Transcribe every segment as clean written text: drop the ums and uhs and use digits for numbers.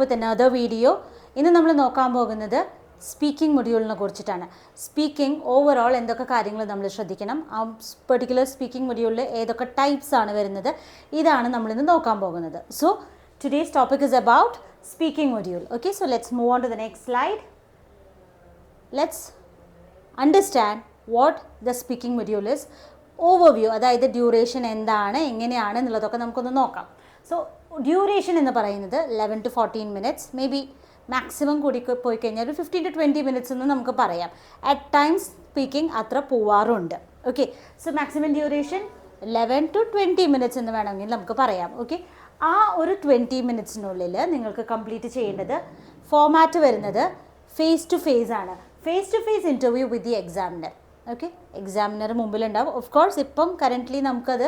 with another video. ഇന്ന് നമ്മൾ നോക്കാൻ പോകുന്നത് സ്പീക്കിംഗ് മൊഡ്യൂളിനെ കുറിച്ചിട്ടാണ്. സ്പീക്കിംഗ് ഓവറോൾ എന്തൊക്കെ കാര്യങ്ങൾ നമ്മൾ ശ്രദ്ധിക്കണം, ആ പെർട്ടിക്കുലർ സ്പീക്കിംഗ് മൊഡ്യൂളിൽ ഏതൊക്കെ ടൈപ്സ് ആണ് വരുന്നത്, ഇതാണ് നമ്മളിന്ന് നോക്കാൻ പോകുന്നത്. So today's topic is about speaking module. Okay, so let's move on to the next slide. Let's understand what the speaking module is. Overview, അതായത് ഡ്യൂറേഷൻ എന്താണ്, എങ്ങനെയാണ് എന്നുള്ളതൊക്കെ നമുക്കൊന്ന് നോക്കാം. സോ ഡ്യൂറേഷൻ എന്ന് പറയുന്നത് 11 to 14 minutes, may be maximum കൂടി പോയി കഴിഞ്ഞാൽ ഒരു 15 to 20 minutes എന്ന് നമുക്ക് പറയാം. അറ്റ് ടൈംസ് സ്പീക്കിംഗ് അത്ര പോവാറുണ്ട്. Okay, so maximum duration 11 to 20 minutes എന്ന് വേണമെങ്കിൽ നമുക്ക് പറയാം. ഓക്കെ, ആ ഒരു 20 minutesനുള്ളിൽ നിങ്ങൾക്ക് കംപ്ലീറ്റ് ചെയ്യേണ്ടത് ഫോമാറ്റ് വരുന്നത് ഫേസ് ടു ഫേസ് ആണ്. Face to face interview with the examiner. Okay, examiner മുമ്പിലുണ്ടാവും. ഓഫ് കോഴ്സ് ഇപ്പം കറൻ്റ്ലി നമുക്കത്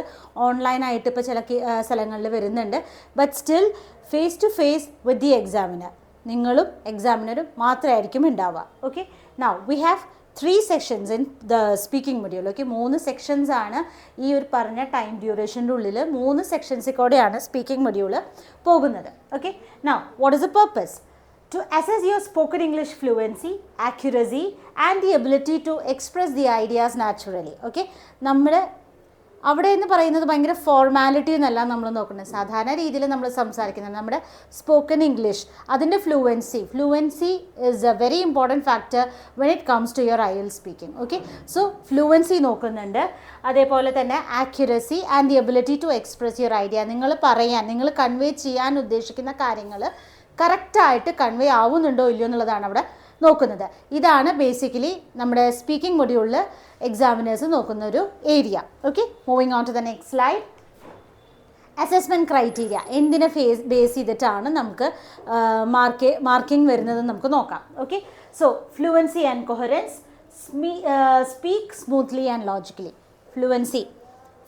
ഓൺലൈനായിട്ട് ഇപ്പോൾ ചില സ്ഥലങ്ങളിൽ വരുന്നുണ്ട്. But still face to face with the examiner, നിങ്ങളും എക്സാമിനറും മാത്രമായിരിക്കും ഉണ്ടാവുക. Okay, now we have 3 sections in the speaking module. Okay, 3 sections ആണ് ഈ ഒരു പറഞ്ഞ ടൈം ഡ്യൂറേഷൻ്റെ ഉള്ളിൽ 3 sections കൂടെയാണ് സ്പീക്കിംഗ് മൊഡ്യൂൾ പോകുന്നത്. Okay, now what is the purpose? To assess your spoken English fluency, accuracy and the ability to express the ideas naturally. Okay, നമ്മൾ അവിടെ എന്ന് പറയുന്നത് ഭയങ്കര ഫോർമാലിറ്റി എന്നല്ല നമ്മൾ നോക്കുന്നത്. സാധാരണ രീതിയിൽ നമ്മൾ സംസാരിക്കുന്നത് നമ്മുടെ സ്പോക്കൺ ഇംഗ്ലീഷ്, അതിൻ്റെ fluency is a very important factor when it comes to your IELTS speaking. Okay, so fluency നോക്കുന്നുണ്ട്. അതേപോലെ തന്നെ accuracy and the ability to express your idea. നിങ്ങൾ കൺവേ ചെയ്യാൻ ഉദ്ദേശിക്കുന്ന കാര്യങ്ങൾ കറക്റ്റായിട്ട് കൺവേ ആവുന്നുണ്ടോ ഇല്ലയോ എന്നുള്ളതാണ് അവിടെ നോക്കുന്നത്. ഇതാണ് ബേസിക്കലി നമ്മുടെ സ്പീക്കിംഗ് മൊഡ്യൂളിൽ എക്സാമിനേഴ്സ് നോക്കുന്ന ഒരു area. Okay, moving on to the next slide. Assessment criteria, എന്തിനെ ബേസ് ചെയ്തിട്ടാണ് നമുക്ക് മാർക്കിംഗ് വരുന്നത് നമുക്ക് നോക്കാം. Okay, so fluency and coherence, speak smoothly and logically.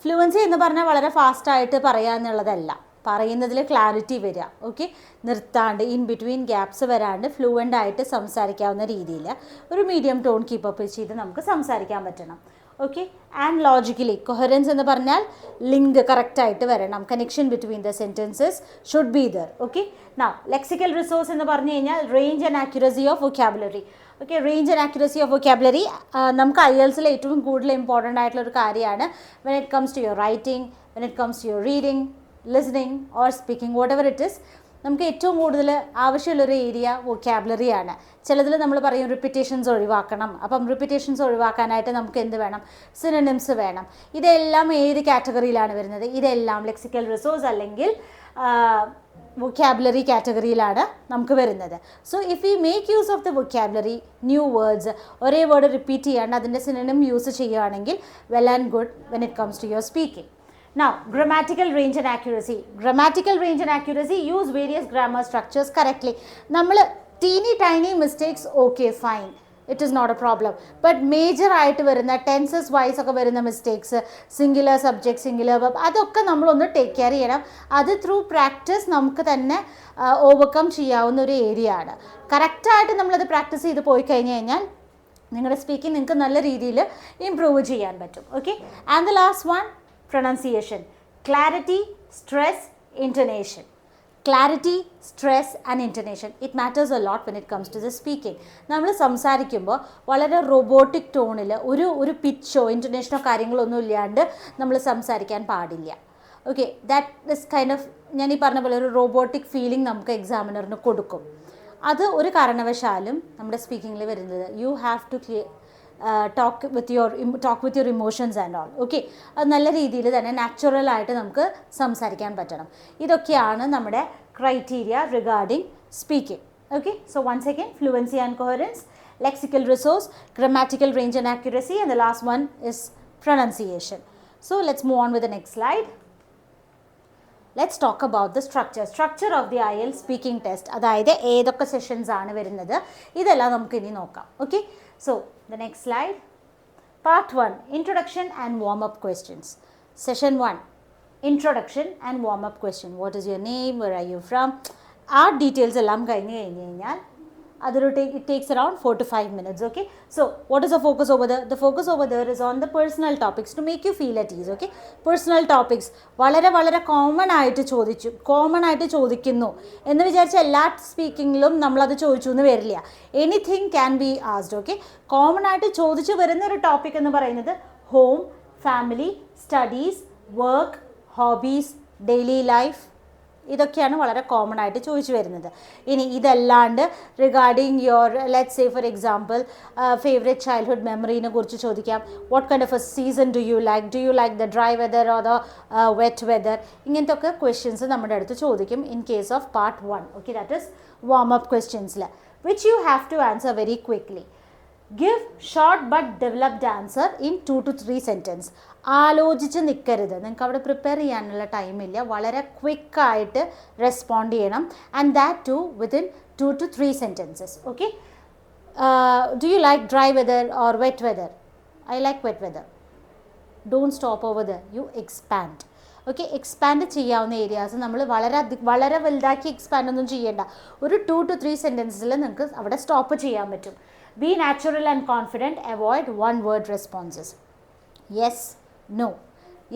Fluency എന്ന് പറഞ്ഞാൽ വളരെ ഫാസ്റ്റായിട്ട് പറയുക എന്നുള്ളതല്ല, പറയുന്നതിൽ ക്ലാരിറ്റി വരിക. ഓക്കെ, നിർത്താണ്ട് ഇൻ ബിറ്റ്വീൻ ഗ്യാപ്സ് വരാണ്ട് ഫ്ലുവൻ്റ് ആയിട്ട് സംസാരിക്കാവുന്ന രീതിയിൽ ഒരു മീഡിയം ടോൺ കീപ്പപ്പ് ചെയ്ത് നമുക്ക് സംസാരിക്കാൻ പറ്റണം. ഓക്കെ, ആൻഡ് ലോജിക്കലി കൊഹറൻസ് എന്ന് പറഞ്ഞാൽ ലിങ്ക് കറക്റ്റായിട്ട് വരണം, connection between the sentences should be there. Okay, now lexical resource എന്ന് പറഞ്ഞു കഴിഞ്ഞാൽ range and accuracy of vocabulary. Okay, range and accuracy of vocabulary നമുക്ക് IELTSൽ ഏറ്റവും കൂടുതൽ ഇമ്പോർട്ടൻ്റ് ആയിട്ടുള്ളൊരു കാര്യമാണ്. When it comes to your writing, when it comes to your reading, listening or speaking, whatever it is, നമുക്ക് ഏറ്റവും കൂടുതൽ ആവശ്യമുള്ളൊരു area വൊക്കാബുലറിയാണ്. ചിലതിൽ നമ്മൾ പറയും റിപ്പീറ്റേഷൻസ് ഒഴിവാക്കണം. അപ്പം റിപ്പീറ്റേഷൻസ് ഒഴിവാക്കാനായിട്ട് നമുക്ക് എന്ത് വേണം? സിനോണിംസ് വേണം. ഇതെല്ലാം ഏത് കാറ്റഗറിയിലാണ് വരുന്നത്? ഇതെല്ലാം ലെക്സിക്കൽ റിസോഴ്സ് അല്ലെങ്കിൽ വൊക്കാബുലറി കാറ്റഗറിയിലാണ് നമുക്ക് വരുന്നത്. So if you make use of the vocabulary, new words, ഒരേ വേർഡ് റിപ്പീറ്റ് ചെയ്യാണ്ട് അതിൻ്റെ സിനോണിം യൂസ് ചെയ്യുകയാണെങ്കിൽ well and good when it comes to your speaking. Now, grammatical range and accuracy. Grammatical range and accuracy, use various grammar structures correctly. നമ്മൾ tiny mistakes, okay, fine, it is not a problem. But major ആയിട്ട് വരുന്ന tenses vice ഒക്കെ വരുന്ന mistakes, singular subject, singular verb, അതൊക്കെ നമ്മളൊന്ന് take care ചെയ്യണം. അത് through practice നമുക്ക് തന്നെ ഓവർകം ചെയ്യാവുന്ന ഒരു ഏരിയ ആണ്. കറക്റ്റായിട്ട് നമ്മളത് പ്രാക്ടീസ് ചെയ്ത് പോയി കഴിഞ്ഞ് കഴിഞ്ഞാൽ നിങ്ങളുടെ സ്പീക്കിംഗ് നിങ്ങൾക്ക് നല്ല രീതിയിൽ ഇംപ്രൂവ് ചെയ്യാൻ പറ്റും. Okay, and the last one, pronunciation. Clarity, stress, intonation. Clarity, stress and intonation. It matters a lot when it comes to the speaking. നമ്മൾ സംസാരിക്കുമ്പോൾ വളരെ റോബോട്ടിക് ടോണിൽ ഒരു പിച്ചോ ഇൻറ്റോനേഷനോ കാര്യങ്ങളൊന്നും ഇല്ലാണ്ട് നമ്മൾ സംസാരിക്കാൻ പാടില്ല. Okay, that is kind of, ഞാൻ ഈ പറഞ്ഞ പോലെ ഒരു റോബോട്ടിക് ഫീലിംഗ് നമുക്ക് എക്സാമിനറിന് കൊടുക്കും. അത് ഒരു കാരണവശാലും നമ്മുടെ സ്പീക്കിങ്ങിൽ വരുന്നത് you have to talk with your emotions and all. ഓക്കെ, അത് നല്ല രീതിയിൽ തന്നെ നാച്ചുറലായിട്ട് നമുക്ക് സംസാരിക്കാൻ പറ്റണം. ഇതൊക്കെയാണ് നമ്മുടെ criteria regarding speaking. Okay, so once again, fluency and coherence, lexical resource, grammatical range and accuracy, and the last one is pronunciation. So let's move on with the next slide. Let's talk about the structure of the IELTS speaking test. അതായത് ഏതൊക്കെ sessions ആണ് വരുന്നത്, ഇതെല്ലാം നമുക്ക് ഇനി നോക്കാം. Okay, so the next slide. Part 1, introduction and warm-up questions. Session 1, introduction and warm-up question. What is your name? Where are you from? ആ details എല്ലാം കഴിഞ്ഞ് കഴിഞ്ഞാൽ it takes around 4 to 5 minutes. Okay, so what is the focus over there? The focus over there is on the personal topics to make you feel at ease. Okay, personal topics വളരെ common ആയിട്ട് ചോദിക്കുന്നു എന്ന് വിചാരിച്ച എല്ലാ സ്പീക്കിങ്ങിലും നമ്മളത് ചോദിച്ചു എന്ന് വരില്ല. Anything can be asked. Okay, common ആയിട്ട് ചോദിച്ചു വരുന്ന ഒരു ടോപ്പിക് എന്ന് പറയുന്നത് home, family, studies, work, hobbies, daily life, ഇതൊക്കെയാണ് വളരെ കോമൺ ആയിട്ട് ചോദിച്ചു വരുന്നത്. ഇനി ഇതല്ലാണ്ട് regarding your let's say for example favourite childhood മെമ്മറീനെ കുറിച്ച് ചോദിക്കാം. What kind of a season do you like the dry weather or the wet weather? ഇങ്ങനത്തെ ഒക്കെ ക്വസ്റ്റ്യൻസ് നമ്മുടെ അടുത്ത് ചോദിക്കും in case of part 1. Okay, that is warm up ക്വസ്റ്റ്യൻസിൽ which you have to answer very quickly. Give short but developed answer in 2 to 3 sentences. ആലോചിച്ച് നിൽക്കരുത്. നിങ്ങൾക്ക് അവിടെ പ്രിപ്പയർ ചെയ്യാനുള്ള ടൈമില്ല. വളരെ ക്വിക്കായിട്ട് റെസ്പോണ്ട് ചെയ്യണം. And that to within 2 to 3 sentences. Okay, do you like dry weather or wet weather? I like wet weather. Don't stop over there, you expand. Okay, expand ചെയ്യാവുന്ന ഏരിയാസ് നമ്മൾ വളരെ വലുതാക്കി എക്സ്പാൻഡ് ഒന്നും ചെയ്യേണ്ട. ഒരു 2 to 3 sentences നിങ്ങൾക്ക് അവിടെ stop ചെയ്യാൻ പറ്റും. Be natural and confident. Avoid one word responses. Yes, no.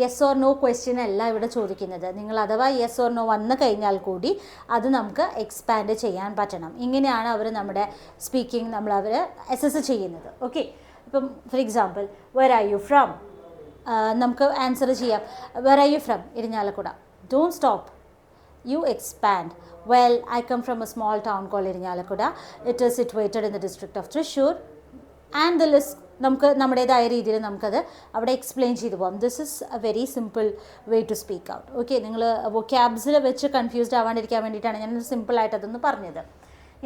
Yes or no question അല്ല ഇവിടെ ചോദിക്കുന്നത്. നിങ്ങൾ അഥവാ യെസ് ഓർ നോ വന്നു കഴിഞ്ഞാൽ കൂടി അത് നമുക്ക് എക്സ്പാൻഡ് ചെയ്യാൻ പറ്റണം. ഇങ്ങനെയാണ് അവർ നമ്മുടെ സ്പീക്കിംഗ് അവർ അസസ് ചെയ്യുന്നത്. ഓക്കെ, ഇപ്പം for example where are you from, നമുക്ക് ആൻസർ ചെയ്യാം. Where are you from? Irinjalakuda. Don't stop, you expand. Well, I come from a small town called Irinyalakuda. It is situated in the district of Thrissur. And the list നമുക്ക് നമ്മുടേതായ രീതിയിൽ നമുക്കത് അവിടെ explain ചെയ്തു പോകാം. This is a very simple way to speak out. Okay, നിങ്ങൾ വൊക്കാബ്സിൽ വെച്ച് കൺഫ്യൂസ്ഡ് ആവാണ്ടിരിക്കാൻ വേണ്ടിയിട്ടാണ് ഞാൻ സിമ്പിളായിട്ട് അതൊന്ന് പറഞ്ഞത്.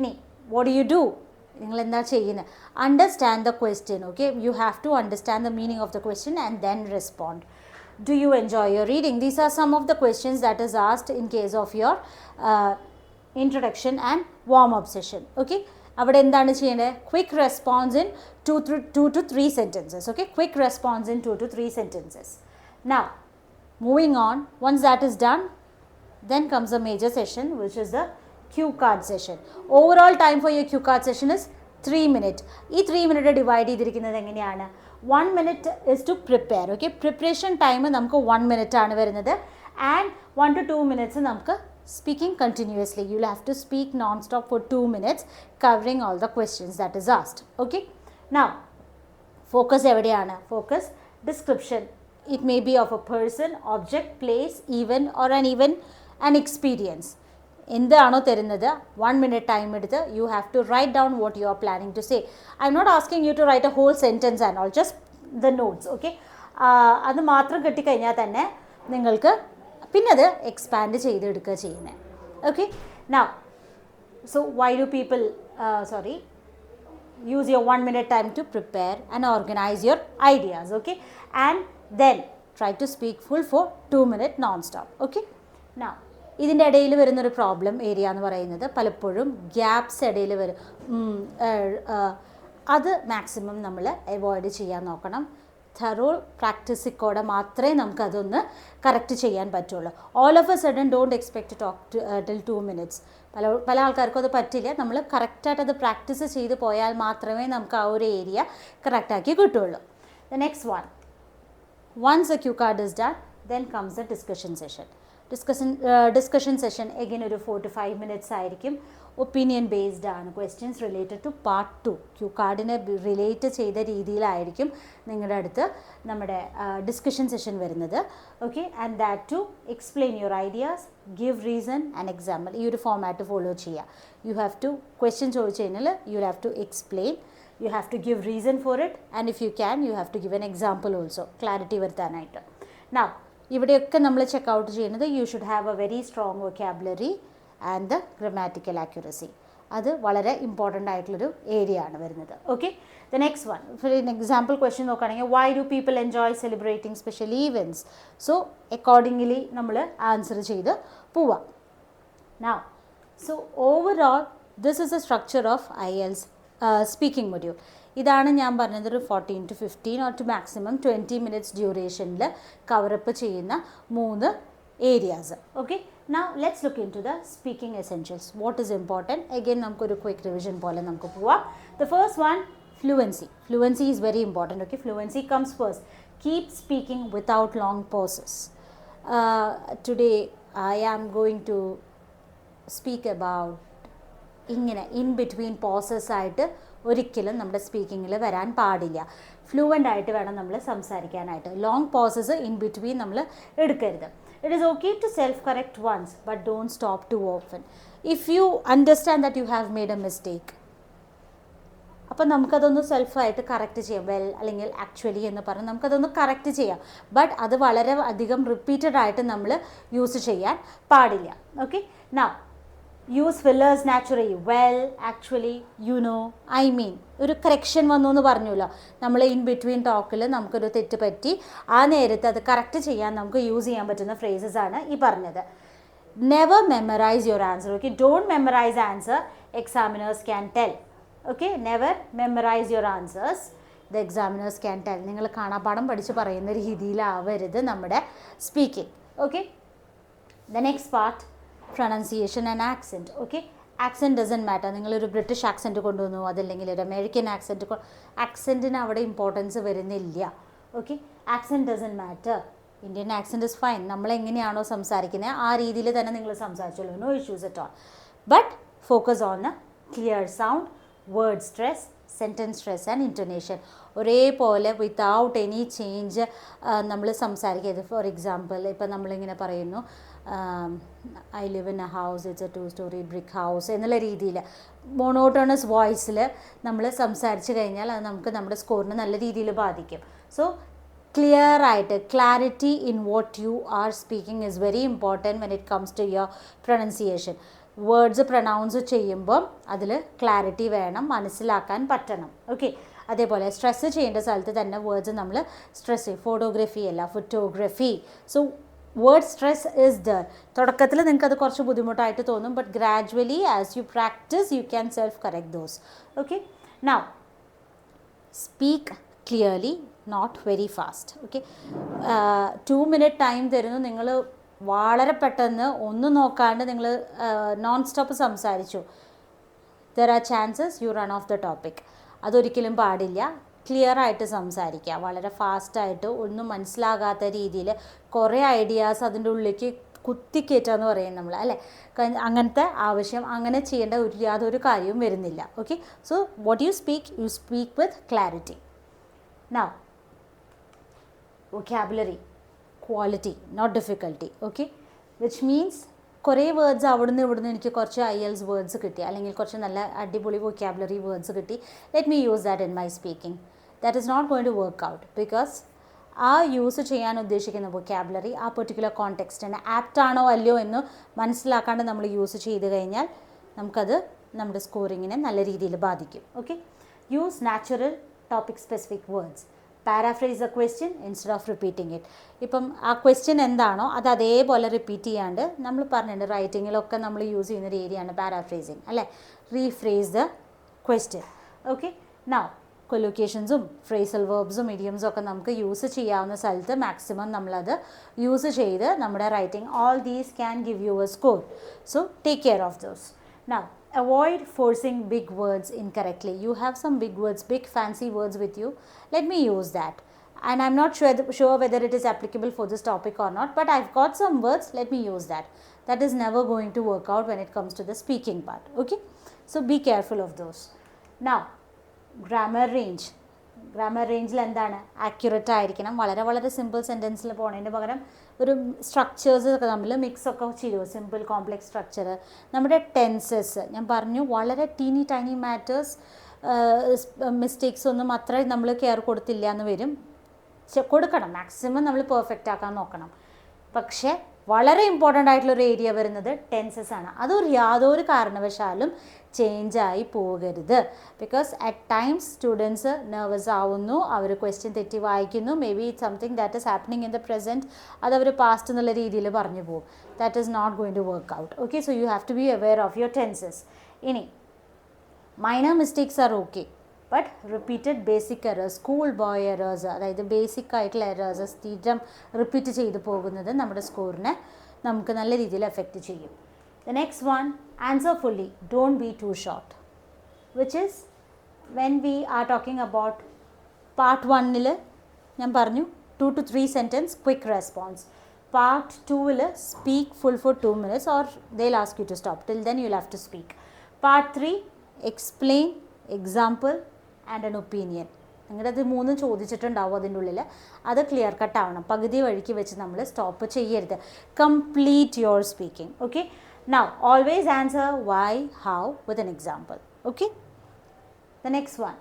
ഇനി വാട്ട് ഡു യു ഡു? നിങ്ങൾ എന്താ ചെയ്യുന്നത്? Understand the question. Okay, you have to understand the meaning of the question and then respond. Do you enjoy your reading? These are some of the questions that is asked in case of your introduction and warm-up session. Okay, അവിടെ എന്താണ് ചെയ്യേണ്ടത്? Quick response in 2 to 3 sentences. Okay, quick response in 2 to 3 sentences. Now, moving on, once that is done, then comes a major session which is the cue card session. Overall time for your cue card session is 3 minutes. ഈ 3 minute divide ചെയ്തിരിക്കുന്നത് എങ്ങനെയാണ്? 1 minute is to prepare. Okay, preparation time നമുക്ക് 1 minute ആണ് വരുന്നത്. And 1 to 2 minutes നമുക്ക് speaking continuously. You will have to speak non-stop for 2 minutes covering all the questions that is asked. Okay, now focus എവിടെയാണ്? Focus description. It may be of a person, object, place, event or an experience. എന്താണോ തരുന്നത് 1 minute time എടുത്ത് you have to write down what you are planning to say. I'm not asking you to write a whole sentence and all, just the notes. Okay, അത് മാത്രം കിട്ടിക്കഴിഞ്ഞാൽ തന്നെ നിങ്ങൾക്ക് പിന്നെ അത് എക്സ്പാൻഡ് ചെയ്തെടുക്കുക ചെയ്യുന്നത്. Okay, now so Y do people use your 1 minute time to prepare and organize your ideas. Okay, and then try to speak full for 2 minutes non-stop. Okay, now ഇതിൻ്റെ ഇടയിൽ വരുന്നൊരു പ്രോബ്ലം ഏരിയ എന്ന് പറയുന്നത് പലപ്പോഴും gaps ഇടയിൽ വരും. അത് maximum നമ്മൾ അവോയ്ഡ് ചെയ്യാൻ നോക്കണം. തറോ പ്രാക്ടീസിക്കോടെ മാത്രമേ നമുക്കതൊന്ന് കറക്റ്റ് ചെയ്യാൻ പറ്റുള്ളൂ. All of a sudden don't expect to talk till 2 minutes. പല ആൾക്കാർക്കും അത് പറ്റില്ല. നമ്മൾ കറക്റ്റായിട്ട് അത് പ്രാക്ടീസ് ചെയ്ത് പോയാൽ മാത്രമേ നമുക്ക് ആ ഒരു ഏരിയ കറക്റ്റാക്കി കിട്ടുള്ളൂ. The next one, once a cue card is done, then comes a discussion session. Discussion session again ഒരു 4 to 5 minutes ആയിരിക്കും. ഒപ്പീനിയൻ ബേസ്ഡ് ആണ്. Questions related to part 2 cue കാർഡിനെ റിലേറ്റ് ചെയ്ത രീതിയിലായിരിക്കും നിങ്ങളുടെ അടുത്ത് നമ്മുടെ ഡിസ്കഷൻ സെഷൻ വരുന്നത്. Okay, and that to explain your ideas, give reason and example. ഈ ഒരു ഫോമാറ്റ് ഫോളോ ചെയ്യുക. യു ഹാവ് ടു ക്വസ്റ്റ്യൻ ചോദിച്ചു കഴിഞ്ഞാൽ you have to explain, you have to give reason for it and if you can you have to give an example also, clarity വരുത്താനായിട്ട്. Now ഇവിടെയൊക്കെ നമ്മൾ check out ചെയ്യുന്നത് you should have a very strong vocabulary and the grammatical accuracy. അത് വളരെ important ആയിട്ടുള്ളൊരു area ആണ് വരുന്നത്. Okay, the next one, for an example question നോക്കുകയാണെങ്കിൽ why do people enjoy celebrating special events? So accordingly നമ്മൾ answer ചെയ്ത് പോവാം. Now so overall this is A structure of IELTS speaking module. ഇതാണ് ഞാൻ പറഞ്ഞത് ഒരു 14 to 15 or to maximum 20 minutes ഡ്യൂറേഷനിൽ cover up ചെയ്യുന്ന 3 areas. Okay, Now let's look into the speaking essentials. What is important? Again, namukku oru quick revision pole namukku pova. The first one, fluency. Fluency is very important. Okay, fluency comes first. Keep speaking without long pauses. Today I am going to speak about ഇങ്ങനെ in between poses ആയിട്ട് ഒരിക്കലും നമ്മുടെ സ്പീക്കിങ്ങിൽ വരാൻ പാടില്ല. Fluent ആയിട്ട് വേണം നമ്മൾ സംസാരിക്കാനായിട്ട്. ലോങ് പോസസ് ഇൻ ബിറ്റ്വീൻ നമ്മൾ എടുക്കരുത്. It is okay to self correct once, but don't stop too often. If you understand that you have made a mistake, അപ്പം നമുക്കതൊന്ന് സെൽഫായിട്ട് കറക്റ്റ് ചെയ്യാം. വെൽ അല്ലെങ്കിൽ ആക്ച്വലി എന്ന് പറഞ്ഞ് നമുക്കതൊന്ന് കറക്റ്റ് ചെയ്യാം. ബട്ട് അത് വളരെ അധികം റിപ്പീറ്റഡ് ആയിട്ട് നമ്മൾ യൂസ് ചെയ്യാൻ പാടില്ല. Okay, now use fillers naturally. Well, actually, you know, I mean. ഒരു കറക്ഷൻ വന്നു എന്ന് പറഞ്ഞല്ലോ. നമ്മൾ ഇൻ ബിറ്റ്വീൻ ടോക്കിൽ നമുക്കൊരു തെറ്റ് പറ്റി ആ നേരത്തെ അത് കറക്റ്റ് ചെയ്യാൻ നമുക്ക് യൂസ് ചെയ്യാൻ പറ്റുന്ന ഫ്രേസസ് ആണ് ഈ പറഞ്ഞത്. Never memorise your answer. Okay, don't memorise answer, examiners can tell. Okay, never memorise your answers, the examiners can tell. നിങ്ങൾ കാണാപ്പാഠം പഠിച്ച് പറയുന്ന രീതിയിലാവരുത് നമ്മുടെ speaking. Okay, the next part, pronunciation and accent. Okay, accent doesn't matter. നിങ്ങളൊരു British accent കൊണ്ടുവന്നു, അതല്ലെങ്കിൽ ഒരു അമേരിക്കൻ ആക്സെൻറ്റ്, ആക്സെൻറ്റിന് അവിടെ ഇമ്പോർട്ടൻസ് വരുന്നില്ല. Okay, accent doesn't matter. Indian accent is fine. നമ്മളെങ്ങനെയാണോ സംസാരിക്കുന്നത് ആ രീതിയിൽ തന്നെ നിങ്ങൾ സംസാരിച്ചോളൂ. No issues at all. But focus on a clear sound, word stress, sentence stress and intonation. ഒരേപോലെ വിത്തൗട്ട് എനി ചേഞ്ച് നമ്മൾ സംസാരിക്കരുത്. ഫോർ എക്സാമ്പിൾ, ഇപ്പം നമ്മളിങ്ങനെ പറയുന്നു, I live in A house, it's A 2-story brick house എന്നുള്ള രീതിയിൽ monotonous വോയിസിൽ നമ്മൾ സംസാരിച്ച് കഴിഞ്ഞാൽ അത് നമുക്ക് നമ്മുടെ സ്കോറിനെ നല്ല രീതിയിൽ ബാധിക്കും. സോ ക്ലിയർ ആയിട്ട്, clarity in what you are speaking is very important when it comes to your pronunciation. Words pronounce ചെയ്യുമ്പം അതിൽ ക്ലാരിറ്റി വേണം, മനസ്സിലാക്കാൻ പറ്റണം. ഓക്കെ, അതേപോലെ സ്ട്രെസ്സ് ചെയ്യേണ്ട സ്ഥലത്ത് തന്നെ വേർഡ്സ് നമ്മൾ സ്ട്രെസ് ചെയ്യും. ഫോട്ടോഗ്രഫി അല്ല, photography. So word stress is there. തുടക്കത്തിൽ നിങ്ങൾക്കത് കുറച്ച് ബുദ്ധിമുട്ടായിട്ട് തോന്നും, but gradually as you practise you can self correct those. Okay, now speak clearly, not very fast. Okay, 2 minute time തരുന്നു. നിങ്ങൾ വളരെ പെട്ടെന്ന് ഒന്നും നോക്കാണ്ട് നിങ്ങൾ നോൺ സ്റ്റോപ്പ് സംസാരിച്ചു, there are chances you run of the topic. അതൊരിക്കലും പാടില്ല. ക്ലിയർ ആയിട്ട് സംസാരിക്കുക. വളരെ ഫാസ്റ്റായിട്ട് ഒന്നും മനസ്സിലാകാത്ത രീതിയിൽ കുറേ ഐഡിയാസ് അതിൻ്റെ ഉള്ളിലേക്ക് കുത്തിക്കയറ്റുക എന്ന് പറയും നമ്മൾ, അല്ലേ? അങ്ങനത്തെ ആവശ്യം, അങ്ങനെ ചെയ്യേണ്ട യാതൊരു കാര്യവും വരുന്നില്ല. Okay, so what you speak with clarity. Now vocabulary, quality, not difficulty. Okay, which means കുറേ വേർഡ്സ് അവിടുന്ന് ഇവിടുന്ന് എനിക്ക് കുറച്ച് IELTS വേർഡ്സ് കിട്ടി, അല്ലെങ്കിൽ കുറച്ച് നല്ല അടിപൊളി വൊക്കാബുലറി വേർഡ്സ് കിട്ടി. Let me use that in my speaking. That is not going to work out, because ആ യൂസ് ചെയ്യാൻ ഉദ്ദേശിക്കുന്ന വൊക്കാബുലറി ആ പെർട്ടിക്കുലർ കോണ്ടെക്സ്റ്റിന് ആപ്റ്റാണോ അല്ലയോ എന്ന് മനസ്സിലാക്കാണ്ട് നമ്മൾ യൂസ് ചെയ്ത് കഴിഞ്ഞാൽ നമുക്കത് നമ്മുടെ സ്കോറിങ്ങിനെ നല്ല രീതിയിൽ ബാധിക്കും. Okay, use natural topic specific words. Paraphrase a question instead of repeating it. ഇപ്പം ആ ക്വസ്റ്റ്യൻ എന്താണോ അത് അതേപോലെ റിപ്പീറ്റ് ചെയ്യാണ്ട്, നമ്മൾ പറഞ്ഞിട്ടുണ്ട് റൈറ്റിങ്ങിലൊക്കെ നമ്മൾ യൂസ് ചെയ്യുന്നൊരു ഏരിയയാണ് പാരാഫ്രേസിങ്, അല്ലേ? Rephrase the question. Okay, now കൊലോക്കേഷൻസും ഫ്രേസൽ വെർബ്സും ഇഡിയംസും ഒക്കെ നമുക്ക് യൂസ് ചെയ്യാവുന്ന സ്ഥലത്ത് മാക്സിമം നമ്മളത് യൂസ് ചെയ്ത് നമ്മുടെ writing, all these can give you A score. So take care of those. Now avoid forcing big words incorrectly. You have some big words, big fancy words with you. Let me use that. And I'm not sure whether it is applicable for this topic or not, but I've got some words, let me use that. That is never going to work out when it comes to the speaking part. Okay, so be careful of those. Now grammar range. Grammar റേഞ്ചിൽ എന്താണ്? Accurate ആയിരിക്കണം. വളരെ വളരെ simple സെൻറ്റൻസിൽ പോണതിന് പകരം ഒരു structures ഒക്കെ നമ്മൾ മിക്സൊക്കെ ചെയ്തു. Simple complex structure. നമ്മുടെ ടെൻസസ് ഞാൻ പറഞ്ഞു, വളരെ ടൈനി മാറ്റേഴ്സ് മിസ്റ്റേക്സ് ഒന്നും അത്ര നമ്മൾ കെയർ കൊടുത്തില്ല എന്ന് വരും. കൊടുക്കണം, മാക്സിമം നമ്മൾ പെർഫെക്റ്റ് ആക്കാൻ നോക്കണം. പക്ഷേ വളരെ ഇമ്പോർട്ടൻ്റ് ആയിട്ടുള്ളൊരു ഏരിയ വരുന്നത് ടെൻസസ് ആണ്. അതൊരു യാതൊരു കാരണവശാലും ചേഞ്ചായി പോകരുത്. Because at times students nervous ആവുന്നു, അവർ ക്വസ്റ്റ്യൻ തെറ്റി വായിക്കുന്നു. May be it something that is happening in the present, അതവർ പാസ്റ്റ് എന്നുള്ള രീതിയിൽ പറഞ്ഞു പോകും. That is not going to work out. Okay, so you have to be aware of your tenses. ഇനി minor mistakes are okay, but repeated basic errors, school boy errors, അതായത് basic ആയിട്ടുള്ള errors സ്ഥിരം repeat ചെയ്തു പോകുന്നത് നമ്മുടെ സ്കോറിനെ നമുക്ക് നല്ല രീതിയിൽ എഫക്റ്റ് ചെയ്യും. The next one, answer fully, don't be too short, which is when we are talking about part 1 ഞാൻ പറഞ്ഞു 2 to 3 sentence quick response. Part 2 speak full for 2 minutes or they'll ask you to stop. Till then you'll have to speak. Part 3 explain, example and an opinion. നിങ്ങളുടെ അത് 3 ചോദിച്ചിട്ടുണ്ടാവും അതിൻ്റെ ഉള്ളിൽ. അത് clear cut ആവണം. പകുതി വഴിക്ക് വെച്ച് നമ്മൾ സ്റ്റോപ്പ് ചെയ്യരുത്. Complete your speaking. Okay. Now always answer why, how with an example. Okay. The next one,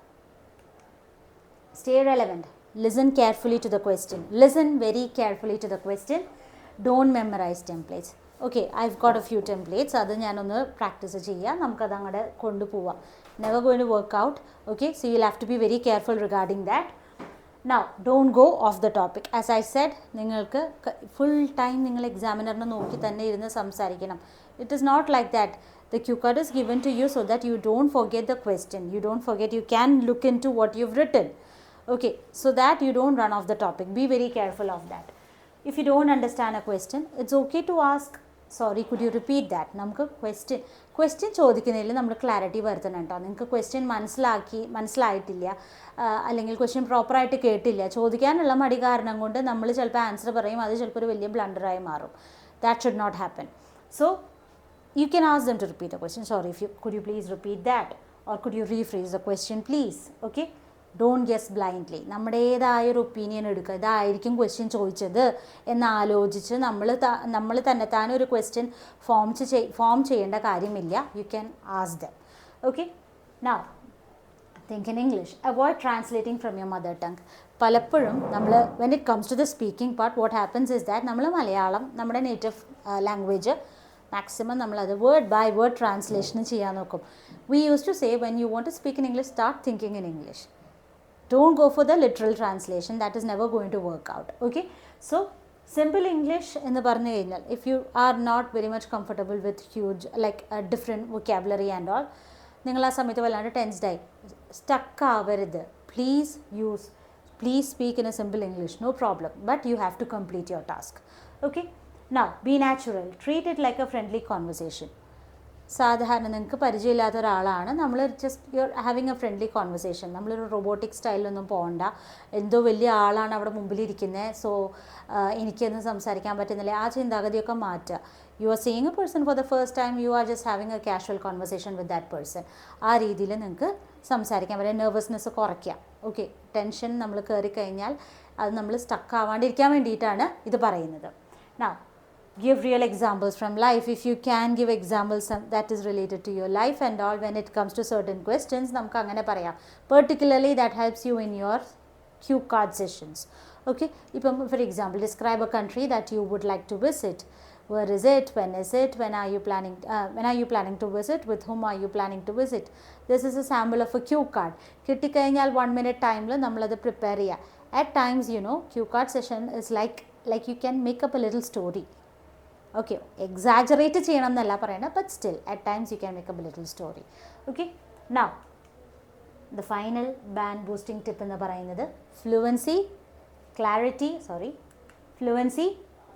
stay relevant. Listen carefully to the question. Listen very carefully to the question. Don't memorize templates. Okay, I've got a few templates. അത് ഞാനൊന്ന് practice ചെയ്യാം. നമുക്കത് അങ്ങോട്ട് കൊണ്ടുപോവാം. Never going to work out. Okay, so you'll have to be very careful regarding that. Now don't go off the topic. As I said, നിങ്ങൾക്ക് full time നിങ്ങൾ എക്സാമിനറിനെ നോക്കി തന്നെ ഇരുന്ന് സംസാരിക്കണം. It is not like that. The cue card is given to you so that you don't forget the question. You don't forget. You can look into what you've written. Okay, so that you don't run off the topic. Be very careful of that. If you don't understand a question, it's okay to ask, sorry, could you repeat that? നമുക്ക് question ചോദിക്കുന്നതിൽ നമ്മൾ clarity വരുത്തണം കേട്ടോ. നിങ്ങൾക്ക് question മനസ്സിലായിട്ടില്ല, അല്ലെങ്കിൽ question പ്രോപ്പറായിട്ട് കേട്ടില്ല, ചോദിക്കാനുള്ള മടി കാരണം കൊണ്ട് നമ്മൾ ചിലപ്പോൾ ആൻസർ പറയും, അത് ചിലപ്പോൾ ഒരു വലിയ ബ്ലണ്ടറായി മാറും. That should not happen. So you can ask them to repeat the question. Sorry, could you please repeat that, or could you rephrase the question please? Okay, don't guess blindly. നമ്മുടേതായ ഒരു opinion എടുക്കുക. ഇതായിരിക്കും question ചോദിച്ചത് എന്നാലോചിച്ച് നമ്മൾ തന്നെത്താനും ഒരു question form ചെയ്യേണ്ട കാര്യമില്ല. You can ask them. Okay. Now think in English. Avoid translating from your mother tongue. പലപ്പോഴും നമ്മൾ when it comes to the speaking part, what happens is that നമ്മൾ മലയാളം നമ്മുടെ നേറ്റീവ് ലാംഗ്വേജ് മാക്സിമം നമ്മളത് word by word translation ചെയ്യാൻ നോക്കും. We use to say when you want to speak in English, start thinking in English. Don't go for the literal translation. That is never going to work out. Okay. So simple English എന്ന് പറഞ്ഞു കഴിഞ്ഞാൽ, if you are not very much comfortable with huge like different vocabulary and all, നിങ്ങൾ ആ സമയത്ത് വല്ലാണ്ട് ടെൻസ്ഡായി stuck ആവരുത്. please speak in a simple English, no problem, but you have to complete your task. Okay. Now be natural, treat it like a friendly conversation. സാധാരണ നിങ്ങൾക്ക് പരിചയമില്ലാത്ത ഒരാളാണ്, നമ്മൾ just you are having A friendly conversation. നമ്മളൊരു robotic സ്റ്റൈലിലൊന്നും പോകണ്ട. എന്തോ വലിയ ആളാണ് അവിടെ മുമ്പിലിരിക്കുന്നത്, സോ എനിക്കൊന്നും സംസാരിക്കാൻ പറ്റുന്നില്ല, ആ ചിന്താഗതിയൊക്കെ മാറ്റുക. You are seeing A person for the first time, you are just having A casual conversation with that person. ആ രീതിയിൽ നിങ്ങൾക്ക് സംസാരിക്കാൻ പറ്റും. നെർവസ്നെസ് കുറയ്ക്കാം. ഓക്കെ. ടെൻഷൻ നമ്മൾ കയറിക്കഴിഞ്ഞാൽ അത് നമ്മൾ സ്റ്റക്ക് ആവാണ്ടിരിക്കാൻ വേണ്ടിയിട്ടാണ് ഇത് പറയുന്നത്. Now give real examples from life. If you can give examples that is related to your life and all, when it comes to certain questions, നമുക്ക് അങ്ങനെ പറയാം. Particularly that helps you in your cue card sessions. Okay. ഇപ്പം for example, describe a country that you would like to visit. Where is it? When is it? When are you planning to visit? With whom are you planning to visit? This is a sample of a cue card. കിട്ടിക്കഴിഞ്ഞാൽ 1 minute ടൈമിൽ നമ്മളത് prepare ചെയ്യുക. At times, you know, cue card session is like you can make up a little story. Okay, exaggerate ചെയ്യണം എന്നല്ല പറയണത്, but still at times you can make up a little story. Okay. Now the final band boosting tip എന്ന് പറയുന്നത് fluency,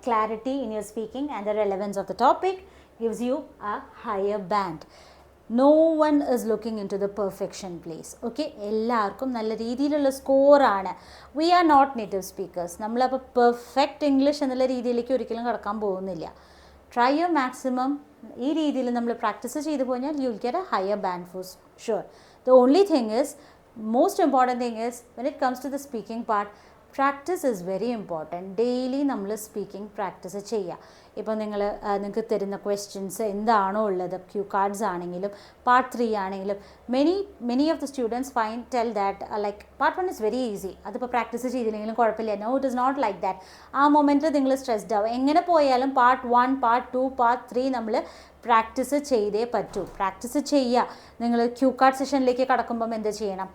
clarity in your speaking and the relevance of the topic gives you a higher band. No one is looking into the perfection place. Okay, എല്ലാവർക്കും നല്ല രീതിയിലുള്ള സ്കോറാണ്. We are not native speakers. നമ്മളപ്പോൾ perfect English എന്നുള്ള രീതിയിലേക്ക് ഒരിക്കലും കടക്കാൻ പോകുന്നില്ല. Try your maximum. ഈ രീതിയിൽ നമ്മൾ പ്രാക്ടീസ് ചെയ്ത് പോയാൽ you will get a higher band for sure. The only thing is, most important thing is, when it comes to the speaking part, practice is very important. Daily നമ്മൾ speaking practice ചെയ്യുക. ഇപ്പോൾ നിങ്ങൾക്ക് തരുന്ന questions എന്താണോ ഉള്ളത്, Q cards ആണെങ്കിലും part 3 ആണെങ്കിലും, many of the students tell that like part 1 is very easy, അതിപ്പോൾ പ്രാക്ടീസ് ചെയ്തില്ലെങ്കിലും കുഴപ്പമില്ല. No, it is not like that. ആ മൊമെൻറ്റിൽ നിങ്ങൾ സ്ട്രെസ്ഡ് ആവും. എങ്ങനെ പോയാലും പാർട്ട് 1, പാർട്ട് 2, പാർട്ട് 3 നമ്മൾ പ്രാക്ടീസ് ചെയ്തേ പറ്റൂ. പ്രാക്ടീസ് ചെയ്യുക. നിങ്ങൾ ക്യൂ കാർഡ് സെഷനിലേക്ക് കടക്കുമ്പം എന്ത് ചെയ്യണം?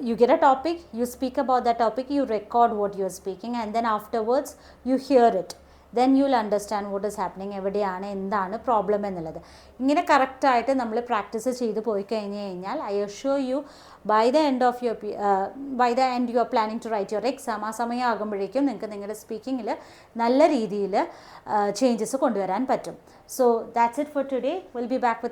You get a topic, you speak about that topic, you record what you are speaking, and then afterwards you hear it. Then you will understand what is happening, എവിടെയാണ് എന്താണ് problem എന്നുള്ളത്. ഇങ്ങനെ കറക്റ്റായിട്ട് നമ്മൾ practice ചെയ്ത് പോയി കഴിഞ്ഞ് കഴിഞ്ഞാൽ I assure you by the end you are planning to write your exam, ആ സമയം ആകുമ്പോഴേക്കും നിങ്ങൾക്ക് നിങ്ങളുടെ സ്പീക്കിങ്ങിൽ നല്ല രീതിയിൽ ചേഞ്ചസ് കൊണ്ടുവരാൻ പറ്റും. So that's it for today. Will be back with